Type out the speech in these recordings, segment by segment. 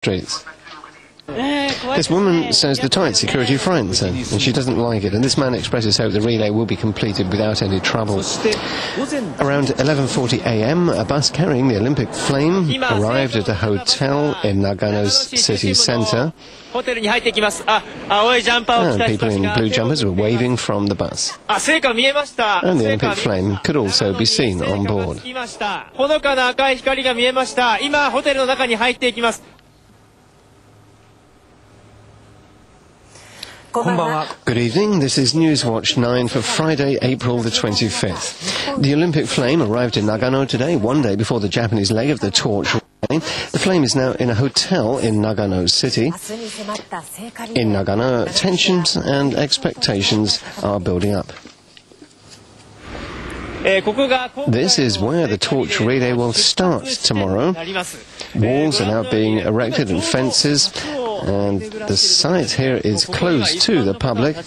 streets. This woman says the tight security frightens her, and she doesn't like it, and this man expresses hope the relay will be completed without any trouble. Around 11:40 a.m, a bus carrying the Olympic flame arrived at a hotel in Nagano's city centre, and people in blue jumpers were waving from the bus. And the Olympic flame could also be seen on board. Good evening, this is Newswatch 9 for Friday, April the 25th. The Olympic flame arrived in Nagano today, one day before the Japanese leg of the torch relay. The flame is now in a hotel in Nagano city. In Nagano, tensions and expectations are building up. This is where the torch relay will start tomorrow. Walls are now being erected and fences, and the site here is closed to the public.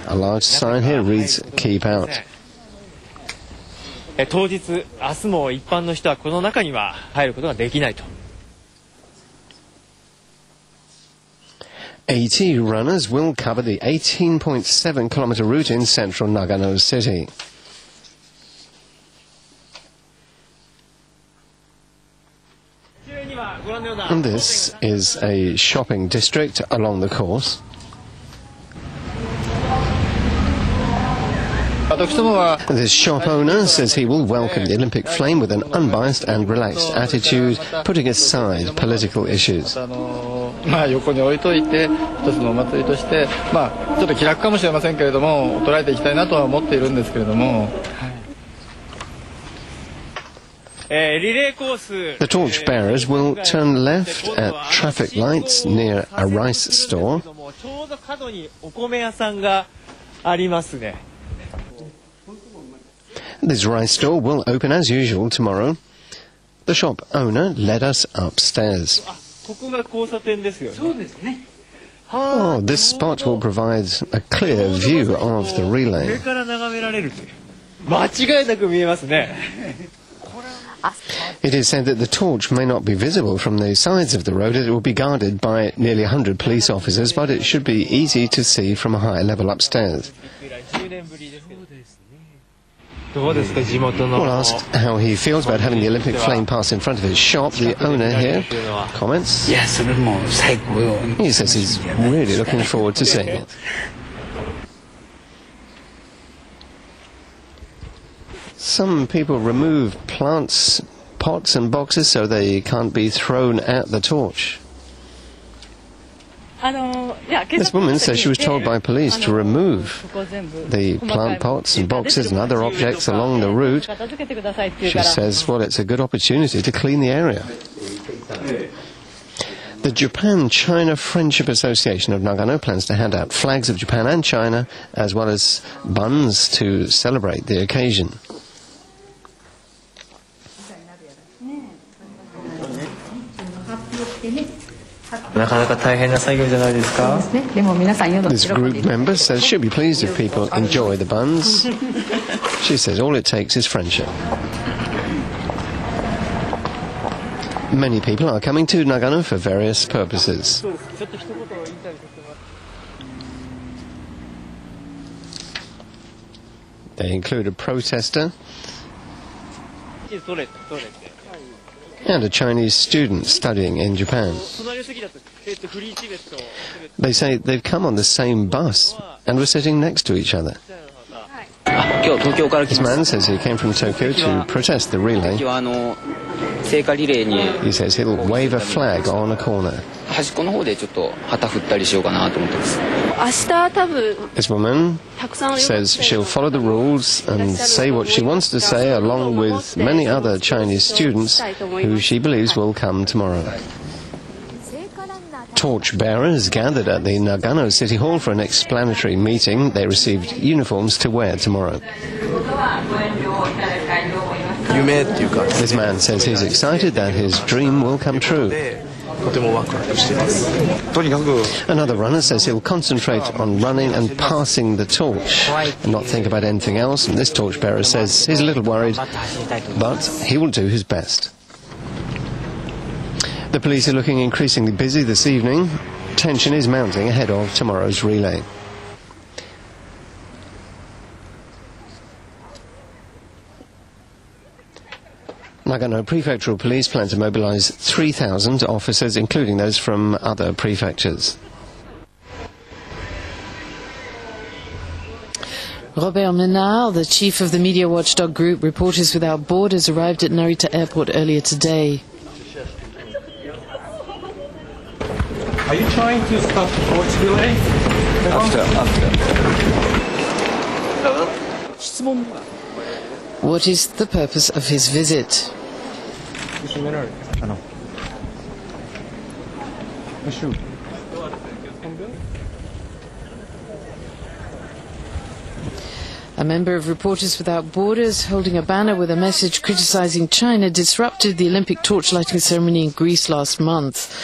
A large sign here reads, "Keep out." 当日、明日も一般の人はこの中には入ることができないと。AT runners will cover the 18.7-kilometer route in central Nagano city. And this is a shopping district along the course. This shop owner says he will welcome the Olympic flame with an unbiased and relaxed attitude, putting aside political issues. The torch bearers will turn left at traffic lights near a rice store. This rice store will open as usual tomorrow. The shop owner led us upstairs. Oh, this spot will provide a clear view of the relay. It is said that the torch may not be visible from the sides of the road. It will be guarded by nearly 100 police officers, but it should be easy to see from a higher level upstairs. Well, asked how he feels about having the Olympic flame pass in front of his shop, the owner here comments. He says he's really looking forward to seeing it. Some people remove plants, pots and boxes so they can't be thrown at the torch. This woman says she was told by police to remove the plant pots and boxes and other objects along the route. She says, well, it's a good opportunity to clean the area. The Japan-China Friendship Association of Nagano plans to hand out flags of Japan and China, as well as buns to celebrate the occasion. This group member says she'll be pleased if people enjoy the buns. She says all it takes is friendship. Many people are coming to Nagano for various purposes. They include a protester and a Chinese student studying in Japan. They say they've come on the same bus and were sitting next to each other. This man says he came from Tokyo to protest the relay. He says he'll wave a flag on a corner. This woman says she'll follow the rules and say what she wants to say, along with many other Chinese students who she believes will come tomorrow. Torch bearers gathered at the Nagano City Hall for an explanatory meeting. They received uniforms to wear tomorrow. This man says he's excited that his dream will come true. Another runner says he'll concentrate on running and passing the torch and not think about anything else. And this torch bearer says he's a little worried, but he will do his best. The police are looking increasingly busy this evening. Tension is mounting ahead of tomorrow's relay. Nagano Prefectural Police plan to mobilize 3,000 officers, including those from other prefectures. Robert Menard, the chief of the media watchdog group Reporters Without Borders, arrived at Narita Airport earlier today. Are you trying to stop the court's delay? What is the purpose of his visit? A member of Reporters Without Borders, holding a banner with a message criticizing China, disrupted the Olympic torchlighting ceremony in Greece last month.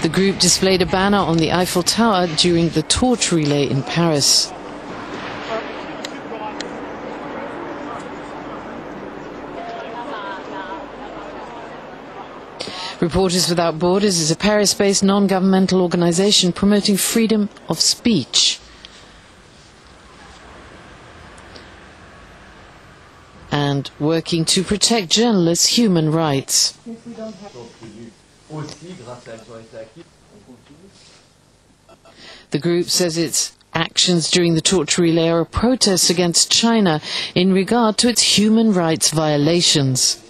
The group displayed a banner on the Eiffel Tower during the torch relay in Paris. Reporters Without Borders is a Paris-based non-governmental organization promoting freedom of speech and working to protect journalists' human rights. The group says its actions during the torch relay are a protest against China in regard to its human rights violations.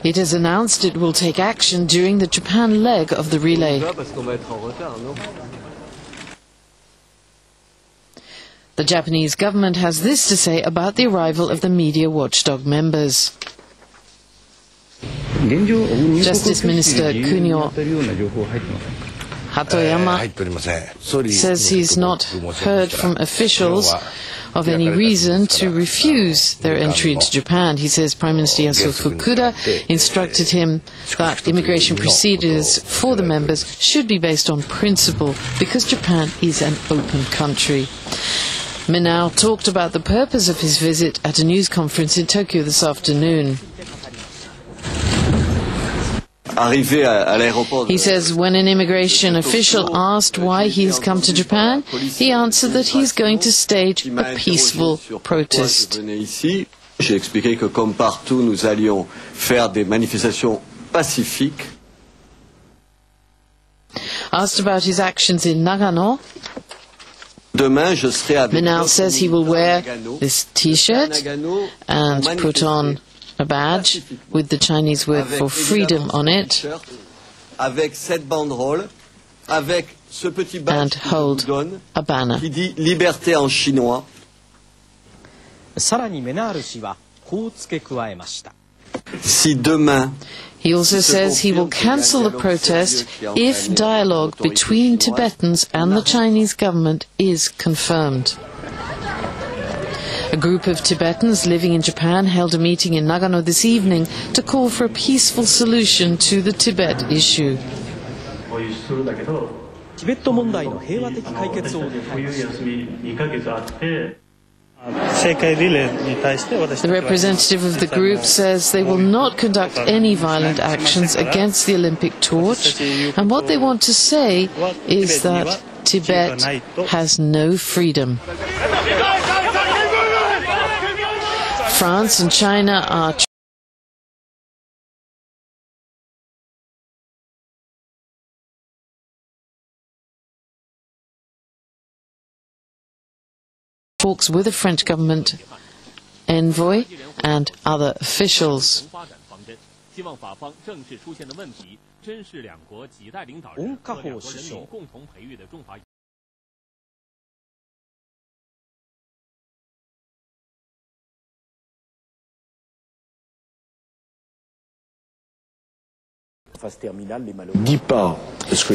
It has announced it will take action during the Japan leg of the relay. The Japanese government has this to say about the arrival of the media watchdog members. Justice Minister Kunio Hatoyama says he's not heard from officials of any reason to refuse their entry into Japan. He says Prime Minister Yasuo Fukuda instructed him that immigration procedures for the members should be based on principle because Japan is an open country. Menard talked about the purpose of his visit at a news conference in Tokyo this afternoon. He says when an immigration official asked why he has come to Japan, he answered that he is going to stage a peaceful protest. J'ai expliqué que comme partout, nous allions faire des manifestations pacifiques. Asked about his actions in Nagano, Menard says he will wear this T-shirt and put on a badge with the Chinese word for freedom on it and hold a banner. He also says he will cancel the protest if dialogue between Tibetans and the Chinese government is confirmed. A group of Tibetans living in Japan held a meeting in Nagano this evening to call for a peaceful solution to the Tibet issue. The representative of the group says they will not conduct any violent actions against the Olympic torch, and what they want to say is that Tibet has no freedom. France and China are talks with the French government envoy and other officials.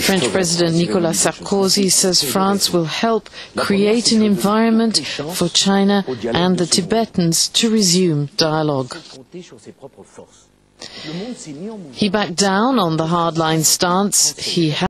French President Nicolas Sarkozy says France will help create an environment for China and the Tibetans to resume dialogue. He backed down on the hardline stance he had